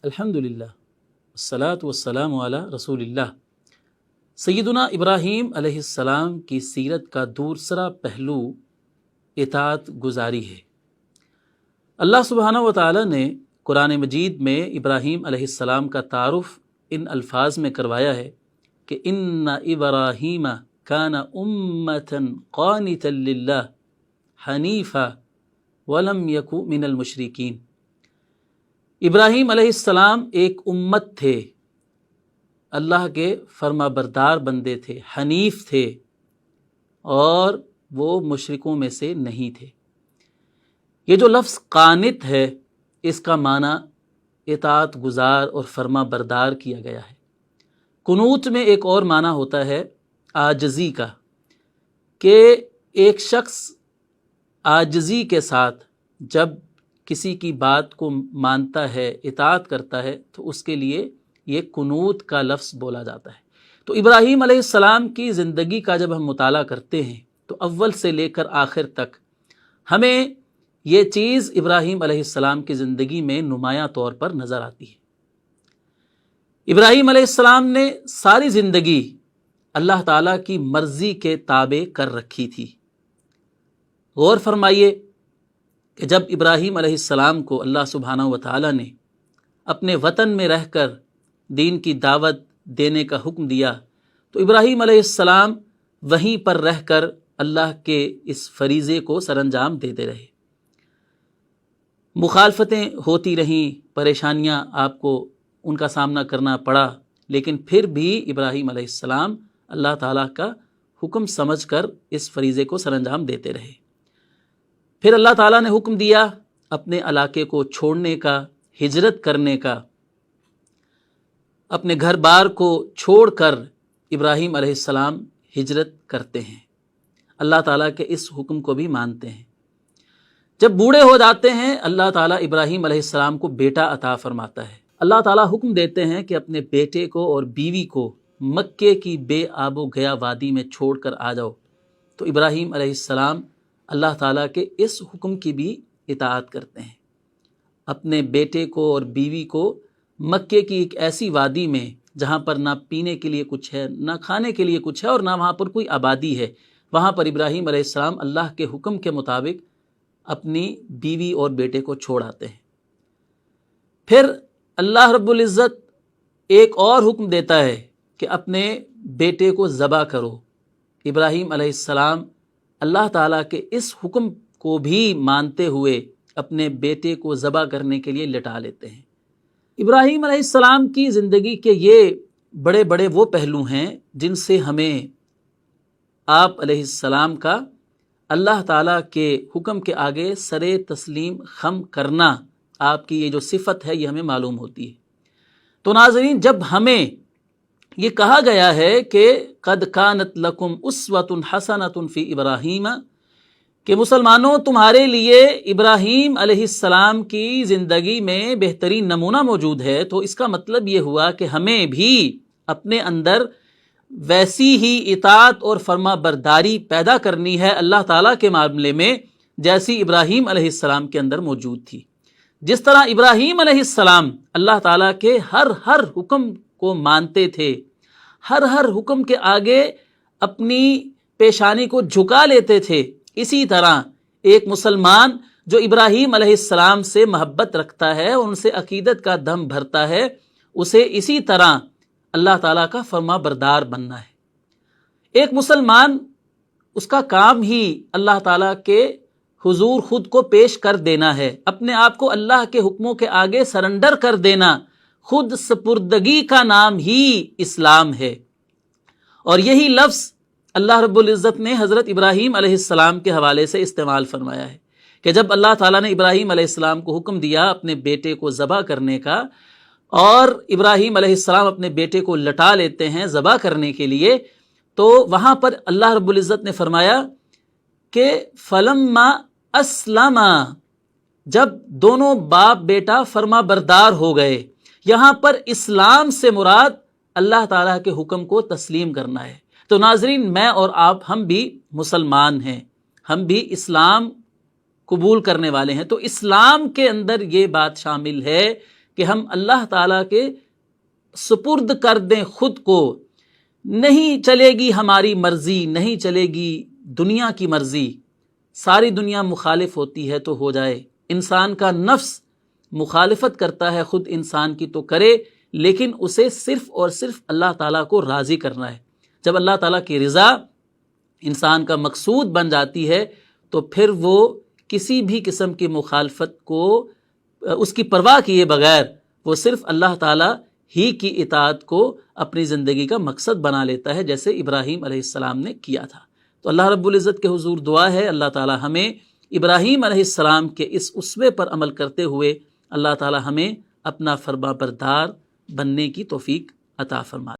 الحمدللہ والصلاة والسلام علی رسول اللہ۔ سیدنا ابراہیم علیہ السلام کی سیرت کا دوسرا پہلو اطاعت گزاری ہے۔ اللہ سبحانہ و تعالی نے قرآن مجید میں ابراہیم علیہ السلام کا تعارف ان الفاظ میں کروایا ہے کہ ان ابراہیم کان امۃ قانتا للہ حنیفا ولم یک من المشرکین۔ ابراہیم علیہ السلام ایک امت تھے، اللہ کے فرما بردار بندے تھے، حنیف تھے اور وہ مشرکوں میں سے نہیں تھے۔ یہ جو لفظ قانت ہے اس کا معنی اطاعت گزار اور فرما بردار کیا گیا ہے۔ قنوت میں ایک اور معنی ہوتا ہے عاجزی کا، کہ ایک شخص عاجزی کے ساتھ جب کسی کی بات کو مانتا ہے، اطاعت کرتا ہے، تو اس کے لیے یہ قنوت کا لفظ بولا جاتا ہے۔ تو ابراہیم علیہ السلام کی زندگی کا جب ہم مطالعہ کرتے ہیں تو اول سے لے کر آخر تک ہمیں یہ چیز ابراہیم علیہ السلام کی زندگی میں نمایاں طور پر نظر آتی ہے۔ ابراہیم علیہ السلام نے ساری زندگی اللہ تعالیٰ کی مرضی کے تابع کر رکھی تھی۔ غور فرمائیے کہ جب ابراہیم علیہ السلام کو اللہ سبحانہ و تعالیٰ نے اپنے وطن میں رہ کر دین کی دعوت دینے کا حکم دیا تو ابراہیم علیہ السلام وہیں پر رہ کر اللہ کے اس فریضے کو سر انجام دیتے رہے۔ مخالفتیں ہوتی رہیں، پریشانیاں آپ کو ان کا سامنا کرنا پڑا، لیکن پھر بھی ابراہیم علیہ السلام اللہ تعالیٰ کا حکم سمجھ کر اس فریضے کو سر انجام دیتے رہے۔ پھر اللہ تعالیٰ نے حکم دیا اپنے علاقے کو چھوڑنے کا، ہجرت کرنے کا۔ اپنے گھر بار کو چھوڑ کر ابراہیم علیہ السلام ہجرت کرتے ہیں، اللہ تعالیٰ کے اس حکم کو بھی مانتے ہیں۔ جب بوڑھے ہو جاتے ہیں اللہ تعالیٰ ابراہیم علیہ السلام کو بیٹا عطا فرماتا ہے۔ اللہ تعالیٰ حکم دیتے ہیں کہ اپنے بیٹے کو اور بیوی کو مکے کی بے آب و گیا وادی میں چھوڑ کر آ جاؤ۔ تو ابراہیم علیہ السلام اللہ تعالیٰ کے اس حکم کی بھی اطاعت کرتے ہیں، اپنے بیٹے کو اور بیوی کو مکے کی ایک ایسی وادی میں جہاں پر نہ پینے کے لیے کچھ ہے، نہ کھانے کے لیے کچھ ہے اور نہ وہاں پر کوئی آبادی ہے، وہاں پر ابراہیم علیہ السلام اللہ کے حکم کے مطابق اپنی بیوی اور بیٹے کو چھوڑ آتے ہیں۔ پھر اللہ رب العزت ایک اور حکم دیتا ہے کہ اپنے بیٹے کو ذبح کرو۔ ابراہیم علیہ السلام اللہ تعالیٰ کے اس حکم کو بھی مانتے ہوئے اپنے بیٹے کو ذبح کرنے کے لیے لٹا لیتے ہیں۔ ابراہیم علیہ السلام کی زندگی کے یہ بڑے بڑے وہ پہلو ہیں جن سے ہمیں آپ علیہ السلام کا اللہ تعالیٰ کے حکم کے آگے سر تسلیم خم کرنا، آپ کی یہ جو صفت ہے یہ ہمیں معلوم ہوتی ہے۔ تو ناظرین، جب ہمیں یہ کہا گیا ہے کہ قد کانت لکم اسوۃ حسنۃ فی ابراہیم، کہ مسلمانوں تمہارے لیے ابراہیم علیہ السلام کی زندگی میں بہترین نمونہ موجود ہے، تو اس کا مطلب یہ ہوا کہ ہمیں بھی اپنے اندر ویسی ہی اطاعت اور فرما برداری پیدا کرنی ہے اللہ تعالیٰ کے معاملے میں جیسی ابراہیم علیہ السلام کے اندر موجود تھی۔ جس طرح ابراہیم علیہ السلام اللہ تعالیٰ کے ہر حکم کو مانتے تھے، ہر حکم کے آگے اپنی پیشانی کو جھکا لیتے تھے، اسی طرح ایک مسلمان جو ابراہیم علیہ السلام سے محبت رکھتا ہے، ان سے عقیدت کا دم بھرتا ہے، اسے اسی طرح اللہ تعالیٰ کا فرما بردار بننا ہے۔ ایک مسلمان، اس کا کام ہی اللہ تعالیٰ کے حضور خود کو پیش کر دینا ہے، اپنے آپ کو اللہ کے حکموں کے آگے سرنڈر کر دینا، خود سپردگی کا نام ہی اسلام ہے۔ اور یہی لفظ اللہ رب العزت نے حضرت ابراہیم علیہ السلام کے حوالے سے استعمال فرمایا ہے کہ جب اللہ تعالیٰ نے ابراہیم علیہ السلام کو حکم دیا اپنے بیٹے کو ذبح کرنے کا، اور ابراہیم علیہ السلام اپنے بیٹے کو لٹا لیتے ہیں ذبح کرنے کے لیے، تو وہاں پر اللہ رب العزت نے فرمایا کہ فلما اسلما، جب دونوں باپ بیٹا فرما بردار ہو گئے۔ یہاں پر اسلام سے مراد اللہ تعالیٰ کے حکم کو تسلیم کرنا ہے۔ تو ناظرین، میں اور آپ ہم بھی مسلمان ہیں، ہم بھی اسلام قبول کرنے والے ہیں، تو اسلام کے اندر یہ بات شامل ہے کہ ہم اللہ تعالیٰ کے سپرد کر دیں خود کو. نہیں چلے گی ہماری مرضی، نہیں چلے گی دنیا کی مرضی، ساری دنیا مخالف ہوتی ہے تو ہو جائے. انسان کا نفس مخالفت کرتا ہے خود انسان کی تو کرے، لیکن اسے صرف اور صرف اللہ تعالیٰ کو راضی کرنا ہے. جب اللہ تعالیٰ کی رضا انسان کا مقصود بن جاتی ہے تو پھر وہ کسی بھی قسم کی مخالفت کو اس کی پرواہ کیے بغیر وہ صرف اللہ تعالیٰ ہی کی اطاعت کو اپنی زندگی کا مقصد بنا لیتا ہے، جیسے ابراہیم علیہ السلام نے کیا تھا. تو اللہ رب العزت کے حضور دعا ہے اللہ تعالیٰ ہمیں ابراہیم علیہ السلام کے اس اسوے پر عمل کرتے ہوئے اللہ تعالیٰ ہمیں اپنا فرما بردار بننے کی توفیق عطا فرمائے.